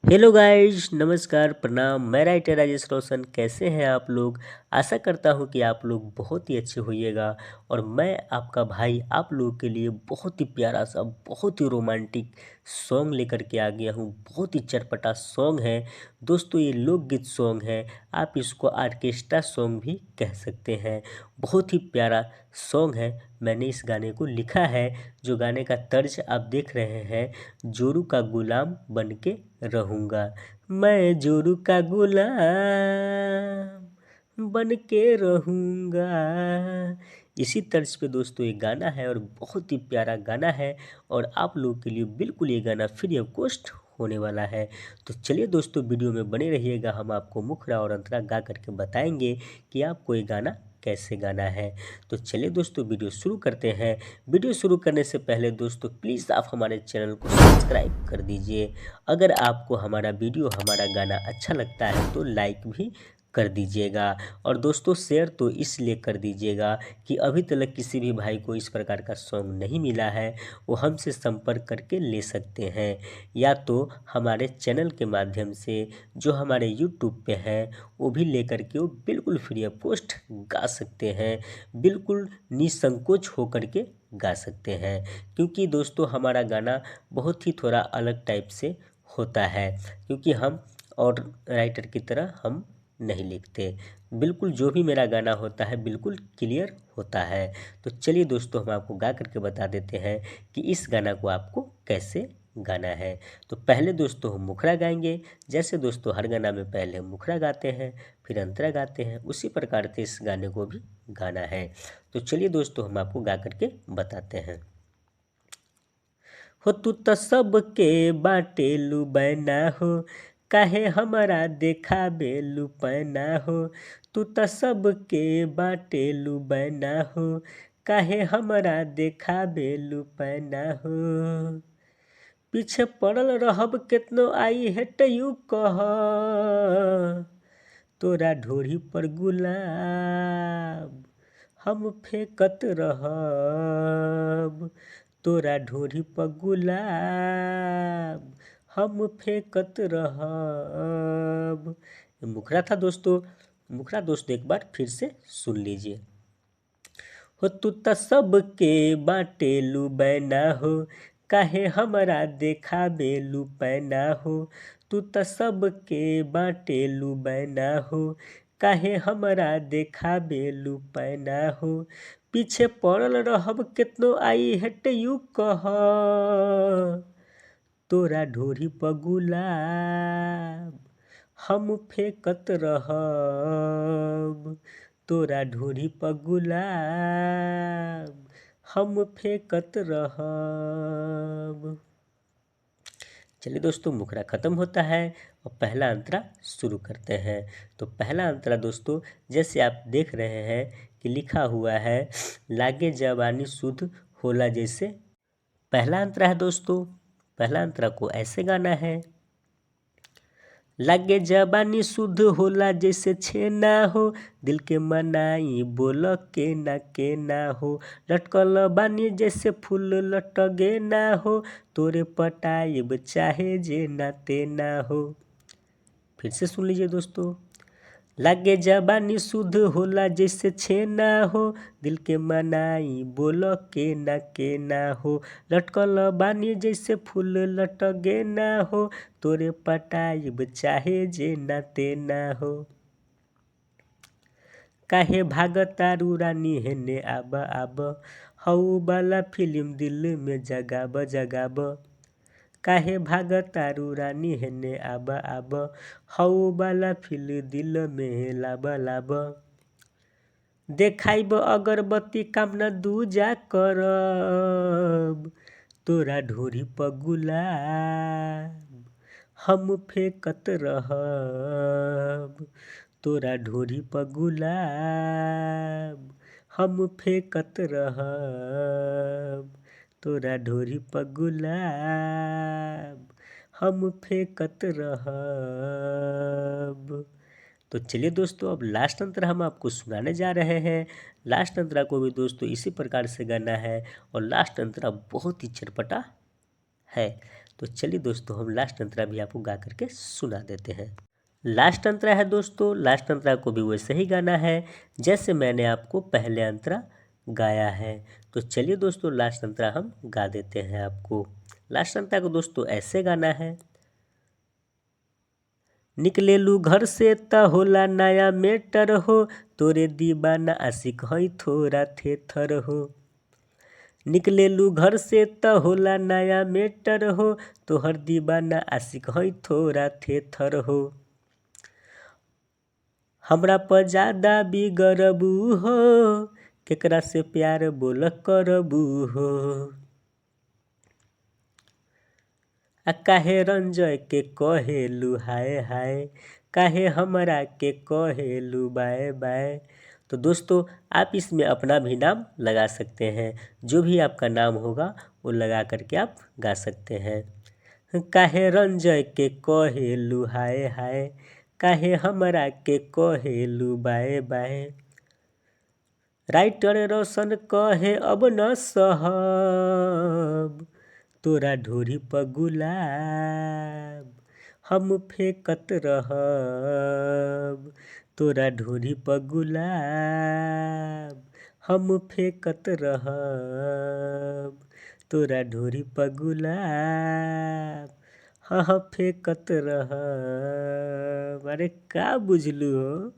Hello guys, नमस्कार, प्रणाम। मैं राइटर राजेश रोशन। कैसे हैं आप लोग? आशा करता हूं कि आप लोग बहुत ही अच्छे होइएगा। और मैं आपका भाई आप लोगों के लिए बहुत ही प्यारा सा, बहुत ही रोमांटिक सॉन्ग लेकर के आ गया हूं। बहुत ही चटपटा सॉन्ग है दोस्तों, ये लोकगीत सॉन्ग है। आप इसको ऑर्केस्ट्रा सॉन्ग भी कह सकते हैं। बहुत ही प्यारा सॉन्ग है। मैंने इस गाने को लिखा है। जो गाने का तर्ज आप देख रहे हैं, जोरू का गुलाम बन के रहूँगा। मैं जोरू का गुलाम बन के रहूँगा। इसी तर्ज पे दोस्तों ये गाना है और बहुत ही प्यारा गाना है। और आप लोगों के लिए बिल्कुल ये गाना फ्री ऑफ कॉस्ट होने वाला है। तो चलिए दोस्तों, वीडियो में बने रहिएगा। हम आपको मुखड़ा और अंतरा गा करके बताएंगे कि आपको ये गाना कैसे गाना है। तो चलिए दोस्तों, वीडियो शुरू करते हैं। वीडियो शुरू करने से पहले दोस्तों प्लीज़ आप हमारे चैनल को सब्सक्राइब कर दीजिए। अगर आपको हमारा वीडियो, हमारा गाना अच्छा लगता है तो लाइक भी कर दीजिएगा। और दोस्तों शेयर तो इसलिए कर दीजिएगा कि अभी तक किसी भी भाई को इस प्रकार का सॉन्ग नहीं मिला है। वो हमसे संपर्क करके ले सकते हैं, या तो हमारे चैनल के माध्यम से जो हमारे यूट्यूब पे हैं वो भी लेकर के वो बिल्कुल फ्री ऑफ कॉस्ट गा सकते हैं। बिल्कुल निसंकोच होकर के गा सकते हैं। क्योंकि दोस्तों हमारा गाना बहुत ही थोड़ा अलग टाइप से होता है, क्योंकि हम और राइटर की तरह हम नहीं लिखते। बिल्कुल जो भी मेरा गाना होता है बिल्कुल क्लियर होता है। तो चलिए दोस्तों, हम आपको गा करके बता देते हैं कि इस गाना को आपको कैसे गाना है। तो पहले दोस्तों हम मुखड़ा गाएंगे। जैसे दोस्तों हर गाना में पहले हम मुखड़ा गाते हैं, फिर अंतरा गाते हैं, उसी प्रकार से इस गाने को भी गाना है। तो चलिए दोस्तों, हम आपको गा करके बताते हैं। हो तू तो सबके बाटेलू बैना हो, काहे हमारा देखा बेलू पैना हो। तू तो सबके बाटेलू बैना हो, काहे हमारा देखा बेलू पैना हो। पीछे पड़ल रहब केतनो आई हेटयू कह, तोरा ढोरी पर गुलाब हम फेंकत रहब। तोरा ढोरी पर गुलाब हम फेंकत रहब। ये मुखड़ा था दोस्तों। मुखड़ा दोस्तों एक बार फिर से सुन लीजिए। हो तू त सबके बाटेलू बैना हो, काहे हमरा देखा बेलू पैना हो। तू त सबके बाटेलू बैना हो, काहे हमरा देखा बेलू पैना हो। पीछे पड़ल रहब केतनो आई हेटयू कह, तोरा ढोरी पर गुलाब हम फेंकत रहब। तोरा ढोरी पर गुलाब हम फेंकत रहब। चलिए दोस्तों, मुखड़ा खत्म होता है और पहला अंतरा शुरू करते हैं। तो पहला अंतरा दोस्तों जैसे आप देख रहे हैं कि लिखा हुआ है, लागे जवानी शुद्ध होला जैसे। पहला अंतरा है दोस्तों। पहला अंतरा को ऐसे गाना है, लागे जबानी शुद्ध होला जैसे छेना हो, दिल के मनाई बोल के ना हो। लटकल बानी जैसे फूल लटगे ना हो, तोरे पटाइब चाहे जे ना ते ना हो। फिर से सुन लीजिए दोस्तों। लागे जबानी शुद्ध होला जैसे छेना हो, दिल के मनाई बोल के ना हो। लटकल बानी जैसे फूल लटगे ना हो, तोरे पटाइब चाहे जे ना ते ना हो। काहे भागतारू रानी हेने आब आब, हऊ वाला फिल्म दिल में जगाब जगाब। काहे भागतारू रानी हेने आब आब, हऊ वाला फिल्म दिल में लाब लाब। देखाइब अगरबत्ती काम न दूजा करब, तोरा ढोरी पर गुलाब हम फेंकत रहब। तोरा ढोरी पर गुलाब हम फेंकत रहब। तोरा ढोरी पर गुलाब हम फेंकत रहब। तो चलिए दोस्तों, अब लास्ट अंतरा हम आपको सुनाने जा रहे हैं। लास्ट अंतरा को भी दोस्तों इसी प्रकार से गाना है और लास्ट अंतरा बहुत ही चटपटा है। तो चलिए दोस्तों हम लास्ट अंतरा भी आपको गा करके सुना देते हैं। लास्ट अंतरा है दोस्तों, लास्ट अंतरा को भी वैसे ही गाना है जैसे मैंने आपको पहले अंतरा गाया है। तो चलिए दोस्तों लास्ट अंतरा हम गा देते हैं आपको। लास्ट अंतरा को दोस्तों ऐसे गाना है। निकलेलू घर से त होला नया मेटर हो, तोरे दीवाना आशिक हई थोड़ा थेथर हो। निकलेलू घर से त होला नया मेटर हो, तोहर दीवाना आशिक हई थोड़ा थेथर हो। हमरा पर ज्यादा बिगड़बू हो, केकरा से प्यार बोल करबू हो। आ काहे रंजय के कहेलू हाय हाय, काहे हमरा के कहेलू बाय बाय। तो दोस्तों आप इसमें अपना भी नाम लगा सकते हैं, जो भी आपका नाम होगा वो लगा करके आप गा सकते हैं। काहे रंजय के कहेलू हाय हाय, काहे हमरा के कहेलू बाय बाय। राइटर रोशन कहे अब न सहब, तोरा ढोरी पर गुलाब हम फेंकत रहब। तोरा ढोरी पर गुलाब हम फेंकत रहब। तोरा ढोरी पर गुलाब हाँ फेंकत रहब। अरे का बुझलू हो।